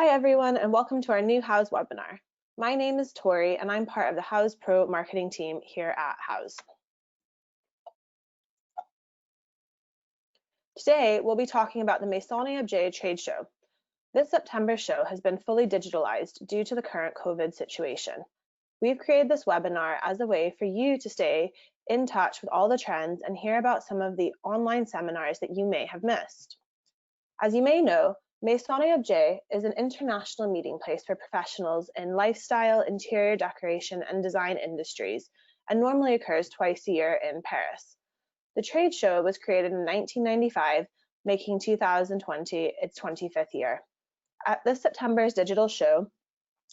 Hi everyone, and welcome to our new Houzz webinar. My name is Tori and I'm part of the Houzz Pro marketing team here at Houzz. Today, we'll be talking about the Maison&Objet trade show. This September show has been fully digitalized due to the current COVID situation. We've created this webinar as a way for you to stay in touch with all the trends and hear about some of the online seminars that you may have missed. As you may know, Maison&Objet is an international meeting place for professionals in lifestyle, interior decoration, and design industries, and normally occurs twice a year in Paris. The trade show was created in 1995, making 2020 its 25th year. At this September's digital show,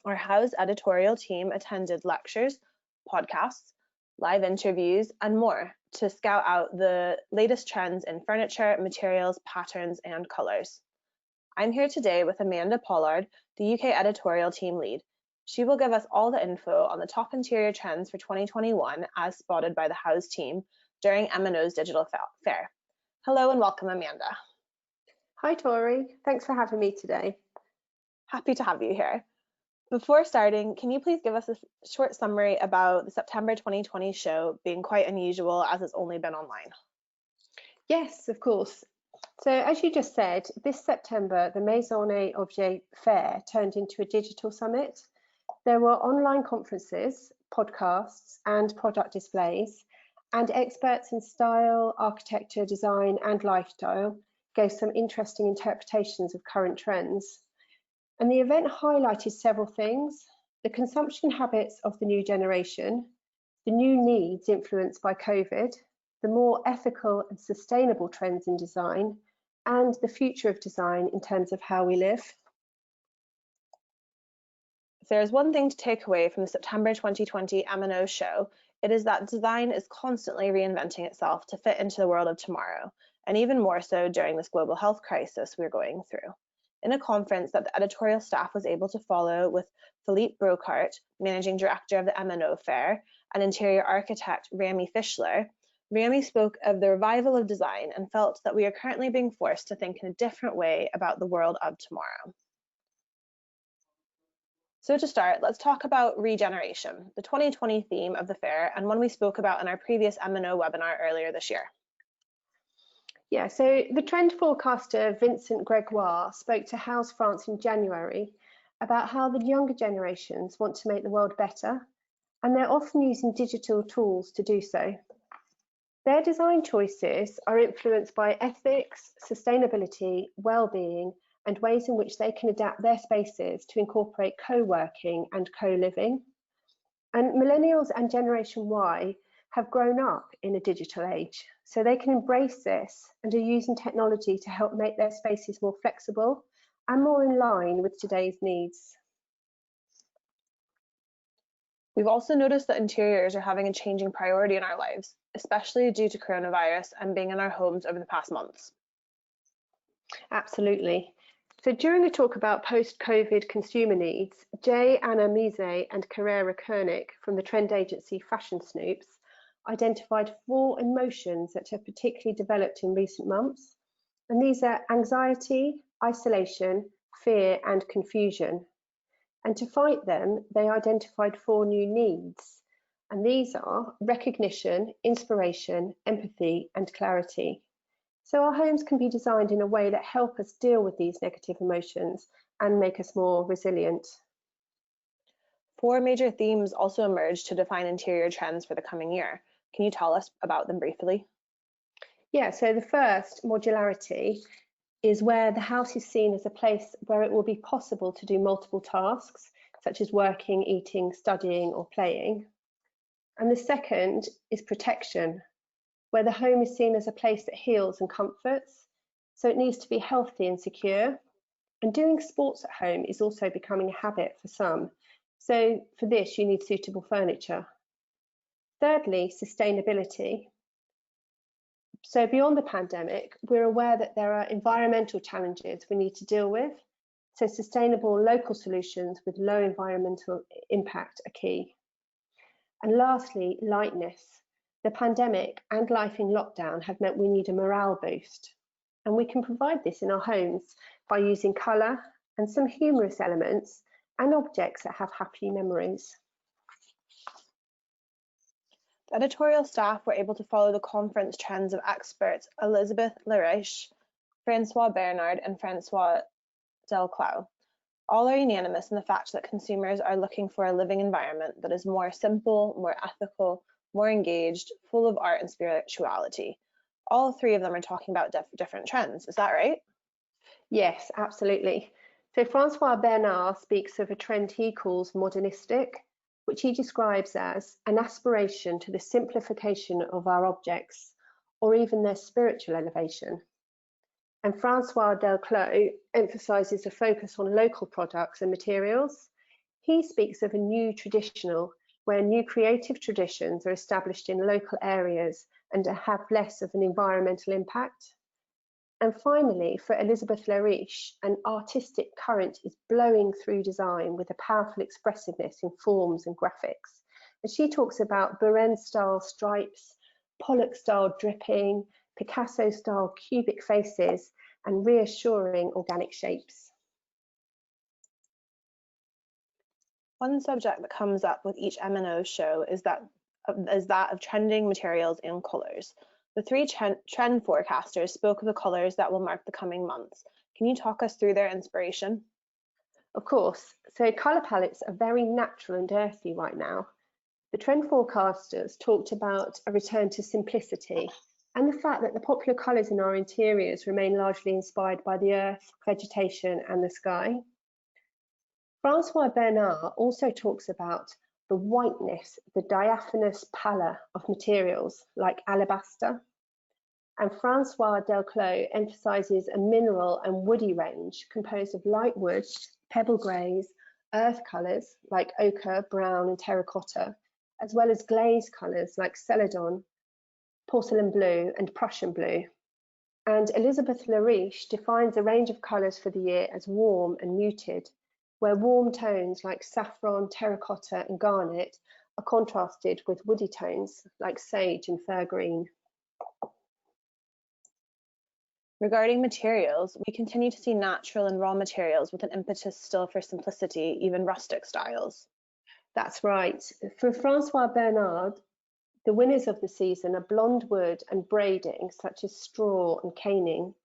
our Houzz editorial team attended lectures, podcasts, live interviews, and more to scout out the latest trends in furniture, materials, patterns, and colors. I'm here today with Amanda Pollard, the UK editorial team lead. She will give us all the info on the top interior trends for 2021 as spotted by the Houzz team during M&O's digital fair. Hello and welcome, Amanda. Hi, Tori. Thanks for having me today. Happy to have you here. Before starting, can you please give us a short summary about the September 2020 show being quite unusual as it's only been online? Yes, of course. So as you just said, this September, the Maison&Objet fair turned into a digital summit. There were online conferences, podcasts, and product displays, and experts in style, architecture, design, and lifestyle gave some interesting interpretations of current trends. And the event highlighted several things: the consumption habits of the new generation, the new needs influenced by COVID, the more ethical and sustainable trends in design, and the future of design in terms of how we live. If there's one thing to take away from the September 2020 M&O show, it is that design is constantly reinventing itself to fit into the world of tomorrow, and even more so during this global health crisis we're going through. In a conference that the editorial staff was able to follow with Philippe Brocart, managing director of the M&O fair, and interior architect Rami Fischler, Rami spoke of the revival of design and felt that we are currently being forced to think in a different way about the world of tomorrow. So to start, let's talk about regeneration, the 2020 theme of the fair and one we spoke about in our previous M&O webinar earlier this year. Yeah, so the trend forecaster Vincent Gregoire spoke to Houzz France in January about how the younger generations want to make the world better, and they're often using digital tools to do so. Their design choices are influenced by ethics, sustainability, well-being, and ways in which they can adapt their spaces to incorporate co-working and co-living. And millennials and Generation Y have grown up in a digital age, so they can embrace this and are using technology to help make their spaces more flexible and more in line with today's needs. We've also noticed that interiors are having a changing priority in our lives, especially due to coronavirus and being in our homes over the past months. Absolutely. So during a talk about post-COVID consumer needs, Anna Mise and Carrera Koenig from the trend agency Fashion Snoops identified 4 emotions that have particularly developed in recent months. And these are anxiety, isolation, fear, and confusion. And to fight them, they identified 4 new needs. And these are recognition, inspiration, empathy, and clarity. So our homes can be designed in a way that help us deal with these negative emotions and make us more resilient. 4 major themes also emerged to define interior trends for the coming year. Can you tell us about them briefly? Yeah, so the first, modularity, is where the house is seen as a place where it will be possible to do multiple tasks, such as working, eating, studying, or playing. And the second is protection, where the home is seen as a place that heals and comforts, so it needs to be healthy and secure. And doing sports at home is also becoming a habit for some, so for this you need suitable furniture. Thirdly, sustainability. So beyond the pandemic, we're aware that there are environmental challenges we need to deal with, so sustainable local solutions with low environmental impact are key. And lastly, lightness. The pandemic and life in lockdown have meant we need a morale boost, and we can provide this in our homes by using colour and some humorous elements, and objects that have happy memories. The editorial staff were able to follow the conference trends of experts Elisabeth Leriche, Francois Bernard, and Francois Delclos. All are unanimous in the fact that consumers are looking for a living environment that is more simple, more ethical, more engaged, full of art and spirituality. All three of them are talking about different trends. Is that right? Yes, absolutely. So Francois Bernard speaks of a trend he calls modernistic, which he describes as an aspiration to the simplification of our objects, or even their spiritual elevation. And Francois Delclos emphasises a focus on local products and materials. He speaks of a new traditional, where new creative traditions are established in local areas and have less of an environmental impact. And finally, for Elisabeth Leriche, an artistic current is blowing through design with a powerful expressiveness in forms and graphics. And she talks about Beren-style stripes, Pollock-style dripping, Picasso-style cubic faces, and reassuring organic shapes. One subject that comes up with each M&O show is that of trending materials and colours. The three trend forecasters spoke of the colours that will mark the coming months. Can you talk us through their inspiration? Of course. So colour palettes are very natural and earthy right now. The trend forecasters talked about a return to simplicity and the fact that the popular colours in our interiors remain largely inspired by the earth, vegetation and the sky. Francois Bernard also talks about the whiteness, the diaphanous pallor of materials like alabaster. And Francois Delclos emphasises a mineral and woody range composed of light wood, pebble greys, earth colours like ochre, brown and terracotta, as well as glaze colours like celadon, porcelain blue and Prussian blue. And Elisabeth Leriche defines a range of colours for the year as warm and muted, where warm tones like saffron, terracotta and garnet are contrasted with woody tones like sage and fir green. Regarding materials, we continue to see natural and raw materials with an impetus still for simplicity, even rustic styles. That's right. For Francois Bernard, the winners of the season are blonde wood and braiding such as straw and caning.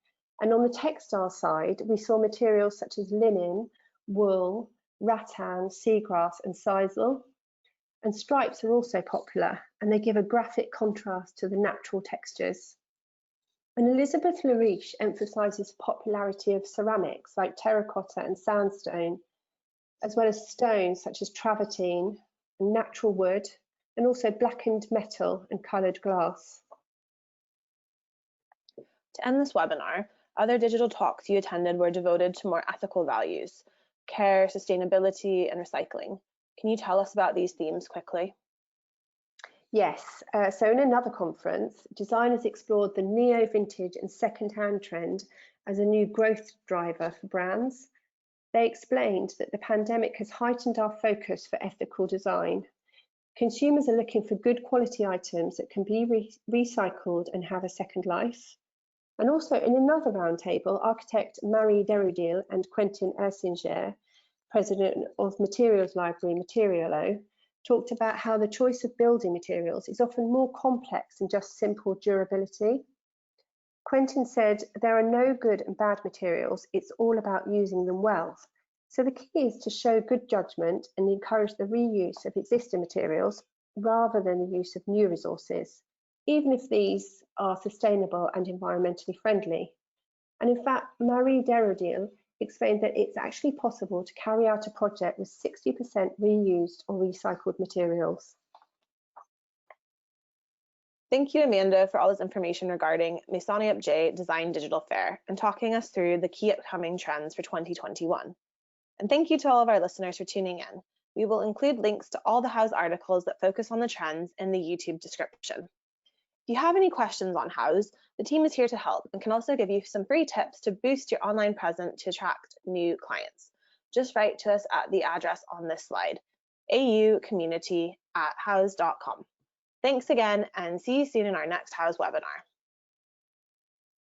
And on the textile side, we saw materials such as linen, wool, rattan, seagrass and sisal. And stripes are also popular and they give a graphic contrast to the natural textures. And Elisabeth Leriche emphasises the popularity of ceramics like terracotta and sandstone, as well as stones such as travertine and natural wood, and also blackened metal and coloured glass. To end this webinar, other digital talks you attended were devoted to more ethical values, care, sustainability, and recycling. Can you tell us about these themes quickly? Yes, so in another conference, designers explored the neo-vintage and second-hand trend as a new growth driver for brands. They explained that the pandemic has heightened our focus for ethical design. Consumers are looking for good quality items that can be recycled and have a second life. And also in another roundtable, architect Marie Derudil and Quentin Ersinger, president of Materials Library Materialo, talked about how the choice of building materials is often more complex than just simple durability. Quentin said, there are no good and bad materials, it's all about using them well. So the key is to show good judgment and encourage the reuse of existing materials rather than the use of new resources, even if these are sustainable and environmentally friendly. And in fact, Marie Derudil explained that it's actually possible to carry out a project with 60% reused or recycled materials. Thank you, Amanda, for all this information regarding Maison&Objet Design Digital Fair and talking us through the key upcoming trends for 2021. And thank you to all of our listeners for tuning in. We will include links to all the Houzz articles that focus on the trends in the YouTube description. If you have any questions on Houzz, the team is here to help and can also give you some free tips to boost your online presence to attract new clients. Just write to us at the address on this slide, aucommunity@houzz.com. Thanks again and see you soon in our next Houzz webinar.